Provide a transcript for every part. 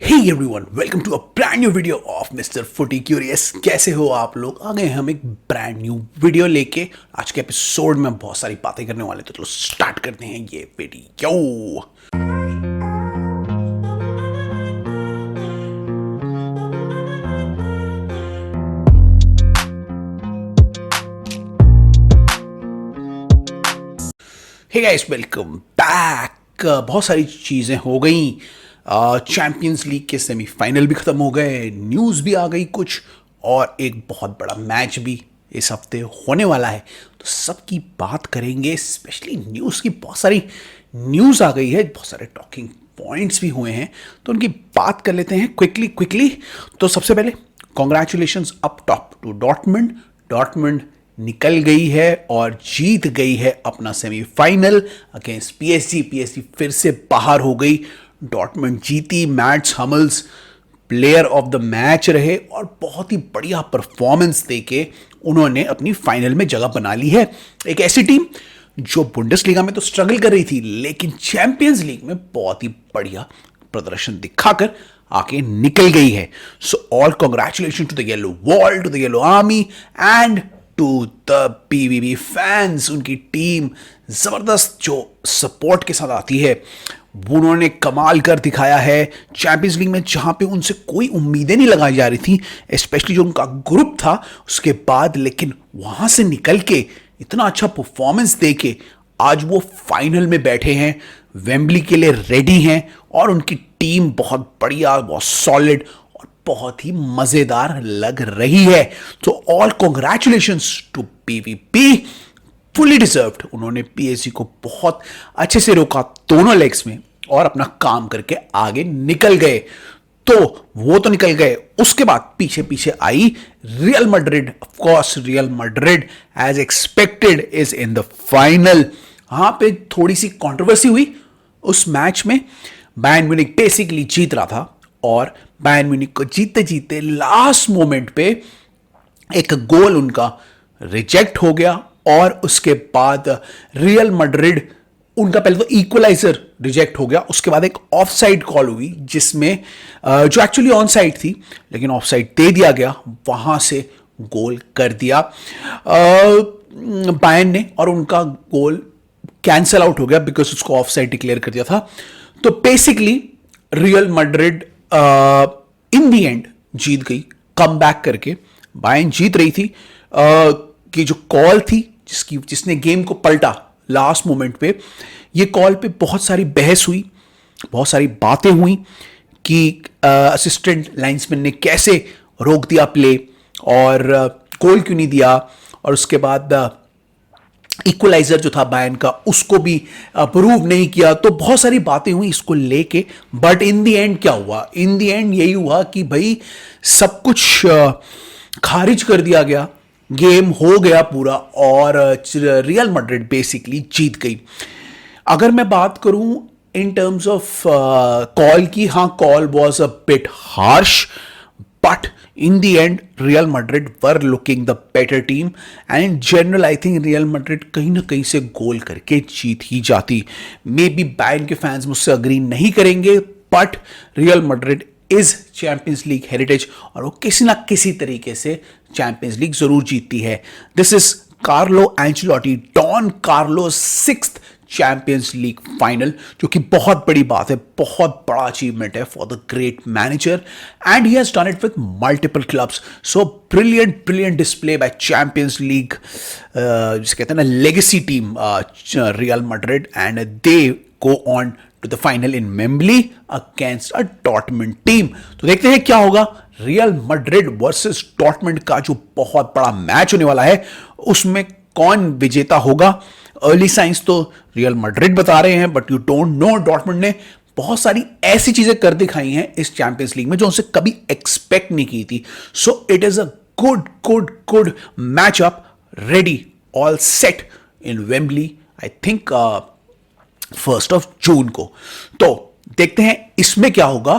Hey everyone, welcome to a brand new video of mister footy curious. कैसे हो आप लोग? आ गए हम एक ब्रांड न्यू वीडियो लेके। आज के एपिसोड में बहुत सारी बातें करने वाले, तो चलो स्टार्ट करते हैं ये video. Hey guys, welcome back. बहुत सारी चीज़ें हो गई। चैंपियंस लीग के सेमीफाइनल भी ख़त्म हो गए, न्यूज़ भी आ गई कुछ, और एक बहुत बड़ा मैच भी इस हफ्ते होने वाला है। तो सबकी बात करेंगे, स्पेशली न्यूज़ की। बहुत सारी न्यूज़ आ गई है, बहुत सारे टॉकिंग पॉइंट्स भी हुए हैं, तो उनकी बात कर लेते हैं क्विकली। तो सबसे पहले congratulations up top to Dortmund. Dortmund निकल गई है और जीत गई है अपना सेमीफाइनल अगेंस्ट पीएसजी। पीएसजी फिर से बाहर हो गई, डॉर्टमुंड जीती। Mats हमल्स player of the match रहे और बहुत ही बढ़िया परफॉर्मेंस देके उन्होंने अपनी फाइनल में जगह बना ली है। एक ऐसी टीम जो बुंडेसलीगा में तो स्ट्रगल कर रही थी, लेकिन चैंपियंस लीग में बहुत ही बढ़िया प्रदर्शन दिखाकर आके निकल गई है। So all congratulation to the yellow wall, to the yellow army and to the BVB fans. उनकी टीम जबरदस्त जो सपोर्ट के साथ आती है, वो उन्होंने कमाल कर दिखाया है चैंपियंस लीग में, जहां पे उनसे कोई उम्मीदें नहीं लगाई जा रही थी, स्पेशली जो उनका ग्रुप था उसके बाद। लेकिन वहां से निकल के इतना अच्छा परफॉर्मेंस दे के आज वो फाइनल में बैठे हैं, वेम्बली के लिए रेडी हैं, और उनकी टीम बहुत बढ़िया, बहुत सॉलिड और बहुत ही मजेदार लग रही है। तो all congratulations to BVB, fully deserved. उन्होंने पीएसजी को बहुत अच्छे से रोका दोनों लेग्स में और अपना काम करके आगे निकल गए। तो वो तो निकल गए, उसके बाद पीछे पीछे आई Real Madrid. Of course Real Madrid as expected is in the final. वहां पे थोड़ी सी कंट्रोवर्सी हुई उस मैच में। बायर्न म्यूनिख बेसिकली जीत रहा था, और बायर्न म्यूनिख को जीते जीते लास्ट मोमेंट पे एक गोल उनका रिजेक्ट हो गया, और उसके बाद रियल मैड्रिड, उनका पहले तो इक्वलाइजर रिजेक्ट हो गया, उसके बाद एक ऑफ साइड कॉल हुई जिसमें जो एक्चुअली ऑन साइड थी, लेकिन ऑफ साइड दे दिया गया, वहां से गोल कर दिया बायर्न ने, और उनका गोल कैंसल आउट हो गया बिकॉज उसको ऑफ साइड डिक्लेयर कर दिया था। तो basically Real Madrid in the end जीत गई कम बैक करके। बायर्न जीत रही थी कि जो कॉल थी जिसने गेम को पलटा लास्ट मोमेंट पे, ये कॉल पे बहुत सारी बहस हुई, बहुत सारी बातें हुई कि असिस्टेंट लाइन्समैन ने कैसे रोक दिया प्ले, और गोल क्यों नहीं दिया, और उसके बाद इक्वलाइजर जो था बायर्न का उसको भी अप्रूव नहीं किया। तो बहुत सारी बातें हुई इसको लेके, बट इन दी एंड क्या हुआ? इन दी एंड यही हुआ कि भाई सब कुछ खारिज कर दिया गया, गेम हो गया पूरा, और रियल मैड्रिड बेसिकली जीत गई। अगर मैं बात करूं इन टर्म्स ऑफ कॉल की, हाँ, call was a bit harsh, but in the end real Madrid were looking the better team, and in general I think real Madrid कहीं ना कहीं से गोल करके जीत ही जाती। मे बी बायर्न के फैंस मुझसे अग्री नहीं करेंगे, but real Madrid is champions league heritage, और वो किसी ना किसी तरीके से चैंपियंस लीग जरूर जीतती है। This is Carlo Ancelotti, Don Carlo sixth champions league final, जो कि बहुत बड़ी बात है, बहुत बड़ा अचीवमेंट है for the great manager, and he has done it with multiple clubs. So brilliant display by champions league, जिसे कहते हैं ना legacy team Real Madrid, and they go on to the final in Wembley against a Dortmund team. तो देखते हैं क्या होगा real Madrid versus Dortmund का जो बहुत बड़ा मैच होने वाला है, उसमें कौन विजेता होगा। अर्ली साइंस तो रियल मैड्रिड बता रहे हैं, but you don't know, Dortmund ने बहुत सारी ऐसी चीजें कर दिखाई हैं इस चैंपियंस लीग में जो उनसे कभी एक्सपेक्ट नहीं की थी। So it is a good matchup, ready, all set in Wembley, I think 1 June को। तो देखते हैं इसमें क्या होगा,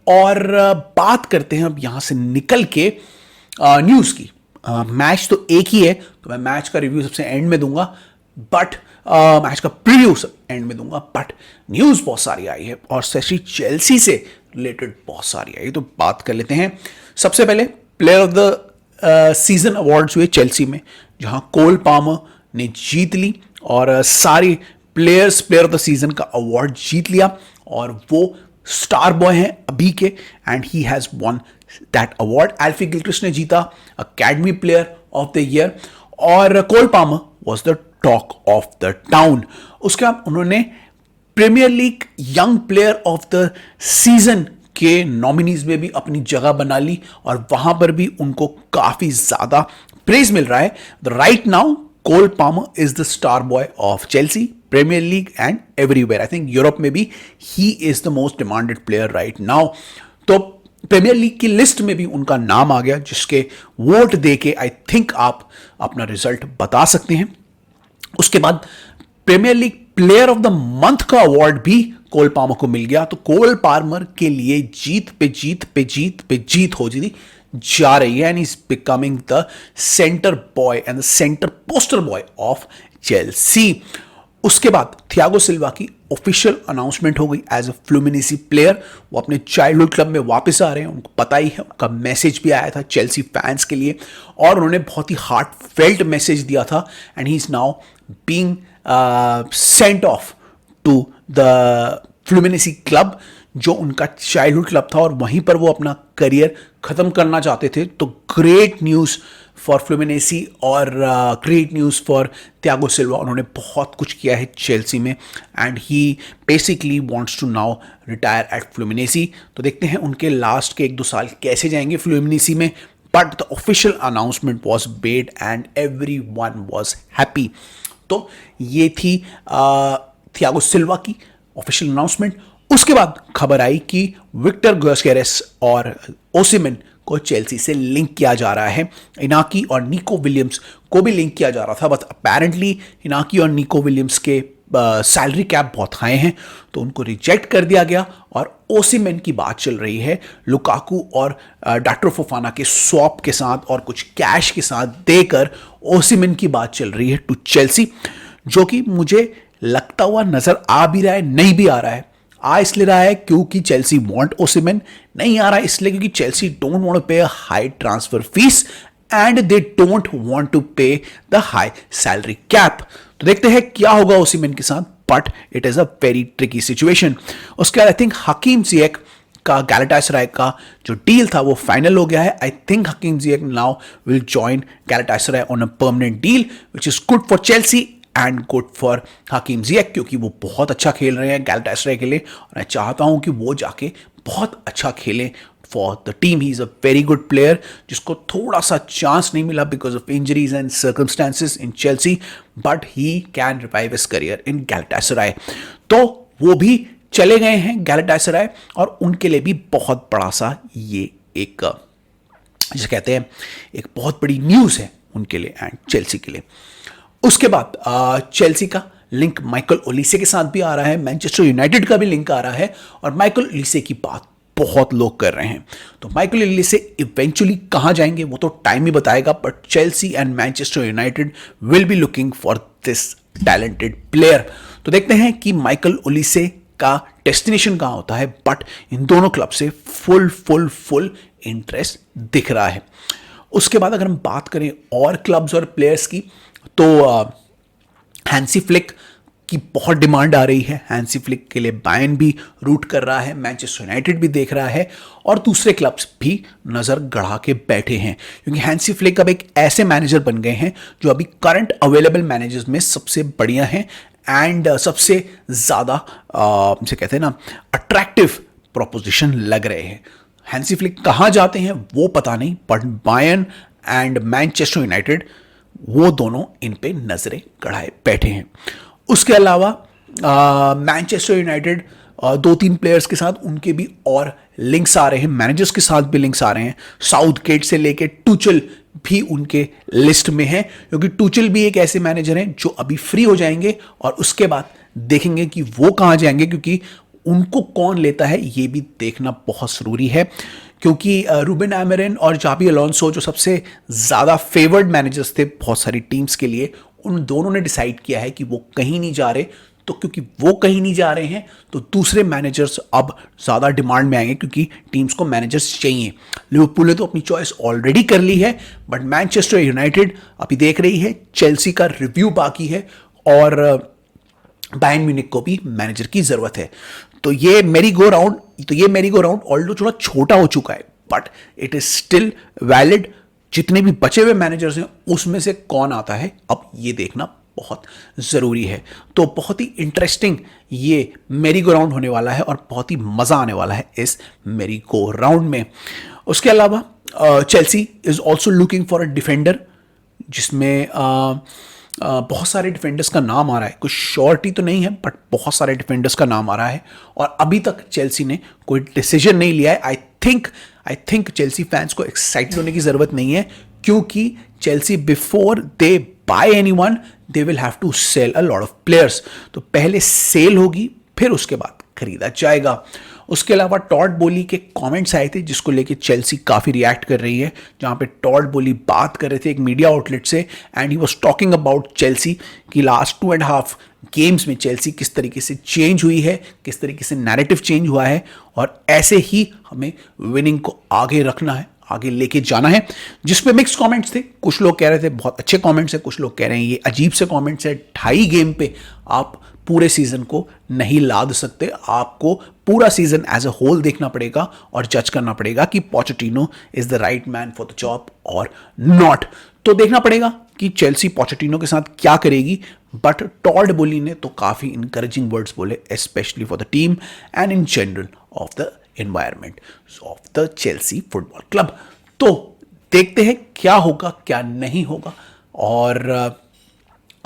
और बात करते हैं अब यहां से निकल के न्यूज की। मैच तो एक ही है, तो मैं मैच का रिव्यू सबसे एंड में दूंगा, बट मैच का प्रीव्यू एंड में दूंगा। बट न्यूज बहुत सारी आई है, और स्पेशली चेल्सी से रिलेटेड बहुत सारी आई, तो बात कर लेते हैं। सबसे पहले player of the season awards हुए चेल्सी में, जहां कोल पामर ने जीत ली और सारे प्लेयर ऑफ द सीजन का अवार्ड जीत लिया, और वो स्टार बॉय हैं अभी के, and he has won that award. Alfie Gilchrist ने जीता academy player of the year, और Cole Palmer was the talk of the town. उसके बाद उन्होंने Premier League young player of the season के नॉमिनीज में भी अपनी जगह बना ली, और वहां पर भी उनको काफी ज्यादा प्रेज मिल रहा है। Right now Cole Palmer is the star boy of Chelsea, premier league and everywhere. I think Europe में भी he is the most demanded player right now. तो प्रीमियर लीग की लिस्ट में भी उनका नाम आ गया, जिसके वोट देके आई थिंक आप अपना रिजल्ट बता सकते हैं। उसके बाद premier league player of the month का अवार्ड भी कोल पामर को मिल गया। तो कोल पामर के लिए जीत पे जीत पे जीत पे जीत हो जा रही है, and is becoming the centre boy and the centre poster boy of Chelsea. उसके बाद थियागो सिल्वा की ऑफिशियल अनाउंसमेंट हो गई एज अ फ्लूमिनीसी प्लेयर। वो अपने चाइल्डहुड क्लब में वापस आ रहे हैं, उनको पता ही है। उनका मैसेज भी आया था चेल्सी फैंस के लिए, और उन्होंने बहुत ही हार्ट फेल्ट मैसेज दिया था, and he is now being sent off to the Fluminense club, जो उनका चाइल्डहुड क्लब था, और वहीं पर वो अपना करियर खत्म करना चाहते थे। तो ग्रेट न्यूज़ फॉर फ्लूमिनेसी और great news for Thiago Silva. उन्होंने बहुत कुछ किया है चेल्सी में, and he basically wants to now retire at Fluminense. तो देखते हैं उनके लास्ट के 1-2 साल कैसे जाएंगे फ्लूमिनेसी में, but the official announcement was made and everyone was happy. तो ये थी थियागो सिल्वा की ऑफिशियल अनाउंसमेंट। उसके बाद खबर आई कि विक्टर गोस्केरेस और ओसिमेन को चेल्सी से लिंक किया जा रहा है। इनाकी और निको विलियम्स को भी लिंक किया जा रहा था, बट अपेरेंटली इनाकी और निको विलियम्स के सैलरी कैप बहुत हाई हैं, तो उनको रिजेक्ट कर दिया गया, और ओसिमेन की बात चल रही है लुकाकू और डॉक्टर फोफाना के स्वैप के साथ और कुछ कैश के साथ देकर ओसिमेन की बात चल रही है टू चेल्सी, जो कि मुझे लगता हुआ नजर आ भी रहा है, नहीं भी आ रहा है। आ इसलिए रहा है क्योंकि चेल्सी वांट ओसिमेन, नहीं आ रहा है इसलिए क्योंकि Chelsea don't want to pay a high transfer fee and they don't want to pay the high salary cap. तो देखते हैं क्या होगा ओसिमेन के साथ, but it is a very tricky situation. उसके बाद आई थिंक हकीम जिएक का गैलेटासराय का जो डील था वो फाइनल हो गया है। I think Hakim Ziyech now will join Galatasaray on a permanent deal, which is good for Chelsea and good for Hakim Ziyech, क्योंकि वो बहुत अच्छा खेल रहे हैं गैलेटासराय के लिए, और मैं चाहता हूं कि वो जाके बहुत अच्छा खेलें for the team. He is a very good player, जिसको थोड़ा सा चांस नहीं मिला because of injuries and circumstances in Chelsea, but he can revive his career in Galatasaray. तो वो भी चले गए हैं गैलेटासराय, और उनके लिए भी बहुत बड़ा सा ये एक जिसे कहते हैं एक बहुत बड़ी न्यूज़ है उनके लिए एंड चेल्सी के लिए। उसके बाद चेल्सी का लिंक माइकल ओलिसे के साथ भी आ रहा है, मैनचेस्टर यूनाइटेड का भी लिंक आ रहा है, और माइकल ओलिसे की बात बहुत लोग कर रहे हैं। तो माइकल ओलिसे इवेंचुअली कहां जाएंगे वो तो टाइम ही बताएगा, but Chelsea and Manchester United will be looking for this talented player. तो देखते हैं कि माइकल ओलिसे का डेस्टिनेशन कहां होता है, बट इन दोनों क्लब से फुल इंटरेस्ट दिख रहा है। उसके बाद अगर हम बात करें और क्लब्स और प्लेयर्स की, तो हैंसी फ्लिक की बहुत डिमांड आ रही है। हैंसी फ्लिक के लिए बायर्न भी रूट कर रहा है, मैनचेस्टर यूनाइटेड भी देख रहा है, और दूसरे क्लब्स भी नजर गड़ा के बैठे हैं, क्योंकि हैंसी फ्लिक अब एक ऐसे मैनेजर बन गए हैं जो अभी करंट अवेलेबल मैनेजर्स में सबसे बढ़िया हैं एंड सबसे ज्यादा जिसे कहते हैं ना अट्रैक्टिव प्रोपोजिशन लग रहे हैं। हैंसी फ्लिक कहां जाते हैं वो पता नहीं, but Bayern and Manchester United वो दोनों इन पे नजरें गड़ाए बैठे हैं। उसके अलावा मैनचेस्टर यूनाइटेड 2-3 प्लेयर्स के साथ उनके भी और लिंक्स आ रहे हैं, मैनेजर्स के साथ भी लिंक्स आ रहे हैं। साउथगेट से लेके टुचेल भी उनके लिस्ट में है, क्योंकि टुचेल भी एक ऐसे मैनेजर हैं जो अभी फ्री हो जाएंगे, और उसके बाद देखेंगे कि वो कहां जाएंगे, क्योंकि उनको कौन लेता है ये भी देखना बहुत जरूरी है। क्योंकि रूबेन आमोरिम और जाबी अलोंसो जो सबसे ज़्यादा फेवर्ड मैनेजर्स थे बहुत सारी टीम्स के लिए, उन दोनों ने डिसाइड किया है कि वो कहीं नहीं जा रहे, तो क्योंकि वो कहीं नहीं जा रहे हैं तो दूसरे मैनेजर्स अब ज़्यादा डिमांड में आएंगे, क्योंकि टीम्स को मैनेजर्स चाहिए। लिवरपूल ने तो अपनी चॉइस ऑलरेडी कर ली है, बट मैनचेस्टर यूनाइटेड अभी देख रही है, चेल्सी का रिव्यू बाकी है, और बायर्न म्यूनिख को भी मैनेजर की जरूरत है। तो ये मेरी गो राउंड ऑल्दो थोड़ा छोटा हो चुका है, but it is still valid. जितने भी बचे हुए मैनेजर्स हैं उसमें से कौन आता है, अब ये देखना बहुत ज़रूरी है। तो बहुत ही इंटरेस्टिंग ये मेरी गो राउंड होने वाला है और बहुत ही मज़ा आने वाला है इस मेरी गो राउंड में। उसके अलावा Chelsea is also looking for a defender, जिसमें बहुत सारे डिफेंडर्स का नाम आ रहा है। कुछ श्योरिटी तो नहीं है, बट बहुत सारे डिफेंडर्स का नाम आ रहा है और अभी तक चेल्सी ने कोई डिसीजन नहीं लिया है। आई थिंक चेल्सी फैंस को एक्साइटेड होने की ज़रूरत नहीं है, क्योंकि Chelsea before they buy anyone they will have to sell a lot of players. तो पहले सेल होगी, फिर उसके बाद खरीदा जाएगा। उसके अलावा टॉड बोली के कमेंट्स आए थे, जिसको लेके चेल्सी काफ़ी रिएक्ट कर रही है, जहाँ पे टॉड बोली बात कर रहे थे एक मीडिया आउटलेट से, and he was talking about Chelsea कि लास्ट 2.5 गेम्स में चेल्सी किस तरीके से चेंज हुई है, किस तरीके से नैरेटिव चेंज हुआ है, और ऐसे ही हमें विनिंग को आगे रखना है, आगे लेके जाना है। जिसपे मिक्स कमेंट्स थे, कुछ लोग कह रहे थे बहुत अच्छे कमेंट्स है, कुछ लोग कह रहे हैं ये अजीब से कमेंट्स है, 2.5 गेम पे आप पूरे सीजन को नहीं लाद सकते, आपको पूरा सीजन एज अ होल देखना पड़ेगा और जज करना पड़ेगा कि Pochettino is the right man for the job और नॉट। तो देखना पड़ेगा कि चेल्सी पोचेटिनो के साथ क्या करेगी, बट टॉड बोली ने तो काफी इंकरेजिंग वर्ड्स बोले, specially for the team and in general of the environment of the Chelsea football club. तो देखते हैं क्या होगा क्या नहीं होगा। और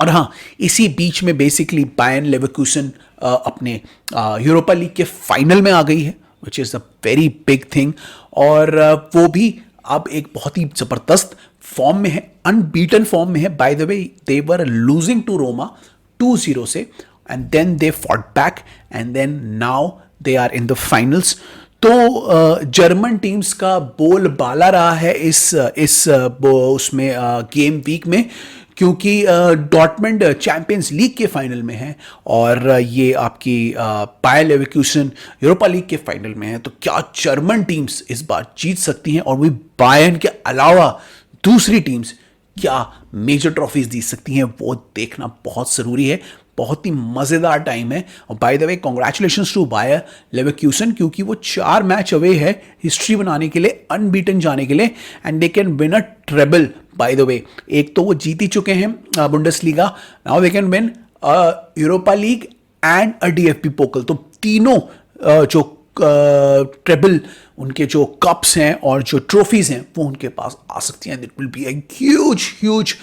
हाँ, इसी बीच में बेसिकली बायर्न लेवरकुसन अपने यूरोपा लीग के फाइनल में आ गई है, which is a very big thing. और वो भी अब एक बहुत ही ज़बरदस्त फॉर्म में है, अनबीटन फॉर्म में है। By the way they were losing to Roma 2-0 से, and then they fought back, and then now they are in the finals. तो जर्मन टीम्स का बोलबाला रहा है इस उसमें गेम वीक में, क्योंकि डॉर्टमंड चैंपियंस लीग के फाइनल में है और ये आपकी बायर लेवरकुसन यूरोपा लीग के फाइनल में है। तो क्या जर्मन टीम्स इस बार जीत सकती हैं, और वही बायर्न के अलावा दूसरी टीम्स क्या मेजर ट्रॉफीज जीत सकती हैं, वो देखना बहुत ज़रूरी है। बहुत ही मज़ेदार टाइम है। और by the way congratulations to Bayer Leverkusen, क्योंकि वो 4 मैच अवे है हिस्ट्री बनाने के लिए, अनबीटन जाने के लिए, and they can win a treble. By the way एक तो वो जीत ही चुके हैं Bundesliga, now they can win Europa League and a DFB Pokal. तो तीनों जो ट्रेबल उनके जो कप्स हैं और जो ट्रॉफीज हैं वो उनके पास आ सकती हैं। It will be a huge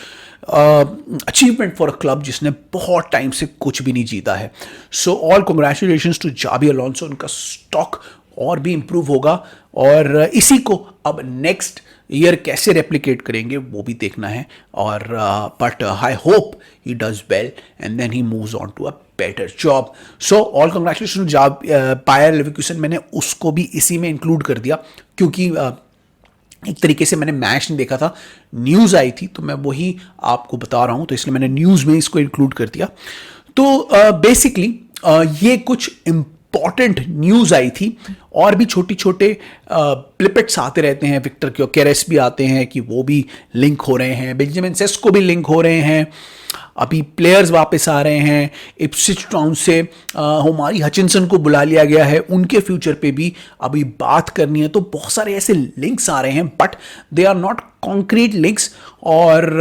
achievement for a club जिसने बहुत टाइम से कुछ भी नहीं जीता है। So all congratulations to Xabi Alonso, उनका स्टॉक और भी इंप्रूव होगा, और इसी को अब नेक्स्ट ईयर कैसे रेप्लिकेट करेंगे वो भी देखना है। और but I hope he does well and then he moves on to a better job. So all congratulation Bayer Leverkusen, मैंने उसको भी इसी में इंक्लूड कर दिया, क्योंकि एक तरीके से मैंने मैच नहीं देखा था, न्यूज़ आई थी तो मैं वही आपको बता रहा हूँ, तो इसलिए मैंने न्यूज़ में इसको इंक्लूड कर दिया। तो बेसिकली ये कुछ इंपॉर्टेंट न्यूज़ आई थी, और भी छोटे छोटे प्लिपेट्स आते रहते हैं। विक्टर क्योकेरेस भी आते हैं कि वो भी लिंक हो रहे हैं, बेंजामिन सेस्को भी लिंक हो रहे हैं, अभी प्लेयर्स वापस आ रहे हैं। इप्सविच टाउन से होमारी हचिनसन को बुला लिया गया है, उनके फ्यूचर पे भी अभी बात करनी है। तो बहुत सारे ऐसे लिंक्स आ रहे हैं, but they are not concrete links. और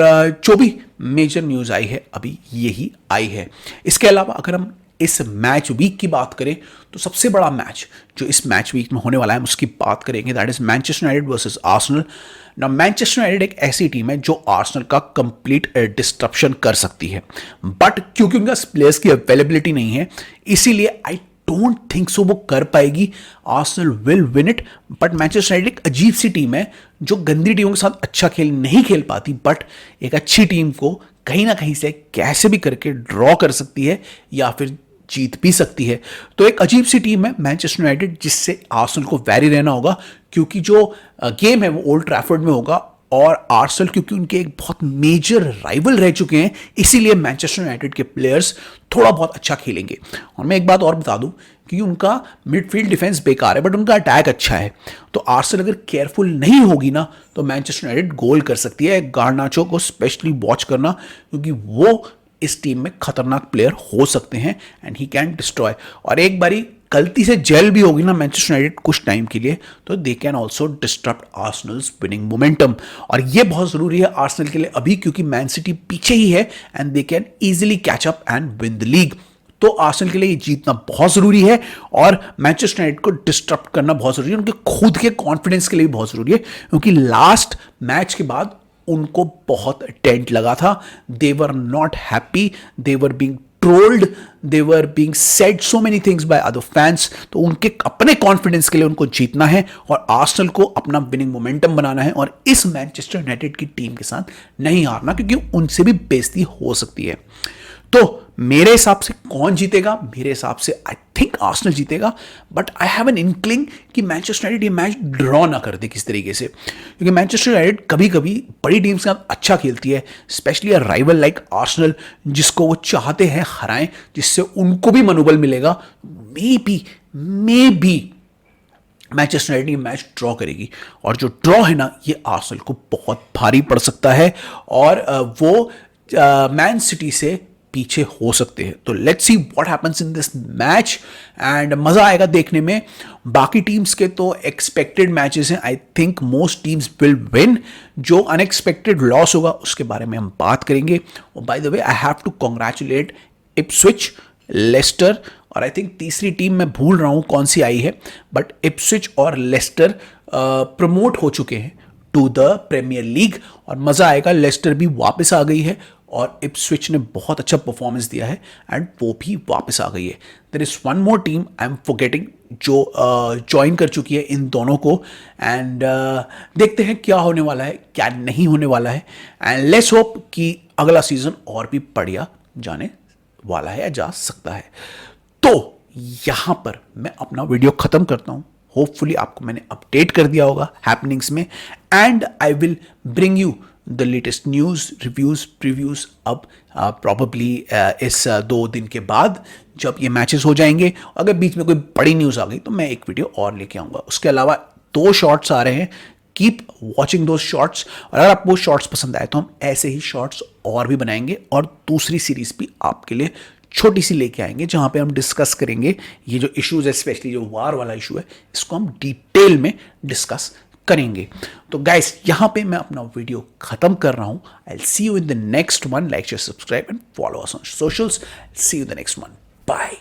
जो भी मेजर न्यूज़ आई है अभी यही आई है। इसके अलावा अगर हम इस मैच वीक की बात करें तो सबसे बड़ा मैच जो इस मैच वीक में होने वाला है उसकी बात करेंगे, that is Manchester United versus Arsenal. ना मैनचेस्टर यूनाइटेड एक ऐसी टीम है जो आर्सेनल का कंप्लीट डिस्ट्रप्शन कर सकती है, बट क्योंकि उनका प्लेयर्स की अवेलेबिलिटी नहीं है इसीलिए आई डोंट थिंक सो वो कर पाएगी। Arsenal will win it, but Manchester United एक अजीब सी टीम है जो गंदी टीमों के साथ अच्छा खेल नहीं खेल पाती, बट एक अच्छी टीम को कहीं ना कहीं से कैसे भी करके ड्रॉ कर सकती है या फिर जीत भी सकती है। तो एक अजीब सी टीम है मैनचेस्टर यूनाइटेड, जिससे आर्सेनल को वैरी रहना होगा, क्योंकि जो गेम है वो ओल्ड ट्रैफर्ड में होगा। और आर्सेनल क्योंकि उनके एक बहुत मेजर राइवल रह चुके हैं, इसीलिए मैनचेस्टर यूनाइटेड के प्लेयर्स थोड़ा बहुत अच्छा खेलेंगे। और मैं एक बात और बता दूं कि उनका मिडफील्ड डिफेंस बेकार है बट उनका अटैक अच्छा है, तो आर्सेनल अगर केयरफुल नहीं होगी ना तो मैनचेस्टर यूनाइटेड गोल कर सकती है। गार्नाचो को स्पेशली वॉच करना क्योंकि वो इस टीम में खतरनाक प्लेयर हो सकते हैं एंड ही कैन डिस्ट्रॉय। और एक बारी गलती से जेल भी होगी ना मैनचेस्टर यूनाइटेड कुछ टाइम के लिए, तो they can also disturb Arsenal's winning momentum. और ये बहुत जरूरी है आर्सेनल के लिए अभी क्योंकि मैन सिटी पीछे ही है and they can easily catch up and win the league. तो आर्सेनल के लिए ये जीतना बहुत जरूरी है और मैनचेस्टर यूनाइटेड को डिस्टर्ब करना बहुत जरूरी है, उनके खुद के कॉन्फिडेंस के लिए भी बहुत जरूरी है क्योंकि लास्ट मैच के बाद उनको बहुत टेंट लगा था। They were not happy, they were being trolled, they were being said so many things by other fans. तो उनके अपने कॉन्फिडेंस के लिए उनको जीतना है और आर्सेनल को अपना विनिंग मोमेंटम बनाना है और इस मैनचेस्टर यूनाइटेड की टीम के साथ नहीं हारना क्योंकि उनसे भी बेइज्जती हो सकती है। तो मेरे हिसाब से कौन जीतेगा? मेरे हिसाब से आई थिंक आर्सेनल जीतेगा, बट आई हैव एन इनक्लिंग कि मैनचेस्टर यूनाइटेड ये मैच ड्रॉ ना कर दे किस तरीके से, क्योंकि मैनचेस्टर यूनाइटेड कभी कभी बड़ी टीम्स के साथ अच्छा खेलती है, specially a rival like Arsenal जिसको वो चाहते हैं हराएं, जिससे उनको भी मनोबल मिलेगा। मे बी मैनचेस्टर यूनाइटेड ये मैच ड्रॉ करेगी और जो ड्रॉ है ना ये आर्सेनल को बहुत भारी पड़ सकता है और वो मैन सिटी से पीछे हो सकते हैं। तो let's see what happens in this match and मजा आएगा देखने में। बाकी टीम्स के तो एक्सपेक्टेड मैचेस हैं, I think most teams will win. जो अनएक्सपेक्टेड लॉस होगा उसके बारे में हम बात करेंगे। और by the way I have to congratulate Ipswich, Leicester और आई थिंक तीसरी टीम मैं भूल रहा हूं कौन सी आई है, बट इप्सविच और लेस्टर प्रमोट हो चुके हैं टू द प्रीमियर लीग और मजा आएगा। लेस्टर भी वापस आ गई है और इप्सविच ने बहुत अच्छा परफॉर्मेंस दिया है एंड वो भी वापस आ गई है। There is one more team I am forgetting जो ज्वाइन कर चुकी है इन दोनों को एंड देखते हैं क्या होने वाला है क्या नहीं होने वाला है एंड लेट्स होप कि अगला सीजन और भी बढ़िया जाने वाला है या जा सकता है। तो यहां पर मैं अपना वीडियो खत्म करता हूं। होपफुली आपको मैंने अपडेट कर दिया होगा हैपनिंग्स में and I will bring you the latest news, reviews, previews अब प्रॉबली इस 2 दिन के बाद जब ये मैचेस हो जाएंगे। अगर बीच में कोई बड़ी न्यूज़ आ गई तो मैं एक वीडियो और लेके आऊँगा। उसके अलावा 2 शॉर्ट्स आ रहे हैं, कीप वॉचिंग दोज शॉर्ट्स और अगर आपको शॉर्ट्स पसंद आए तो हम ऐसे ही शॉर्ट्स और भी बनाएंगे और दूसरी सीरीज़ भी आपके लिए छोटी सी लेके आएंगे जहां पे हम डिस्कस करेंगे ये जो इश्यूज है, स्पेशली जो वार वाला इशू है, इसको हम डिटेल में डिस्कस करेंगे। तो गाइस यहां पे मैं अपना वीडियो खत्म कर रहा हूं। I will see you in the next one. Like, share, subscribe and follow us on socials. See you in the next one. Bye.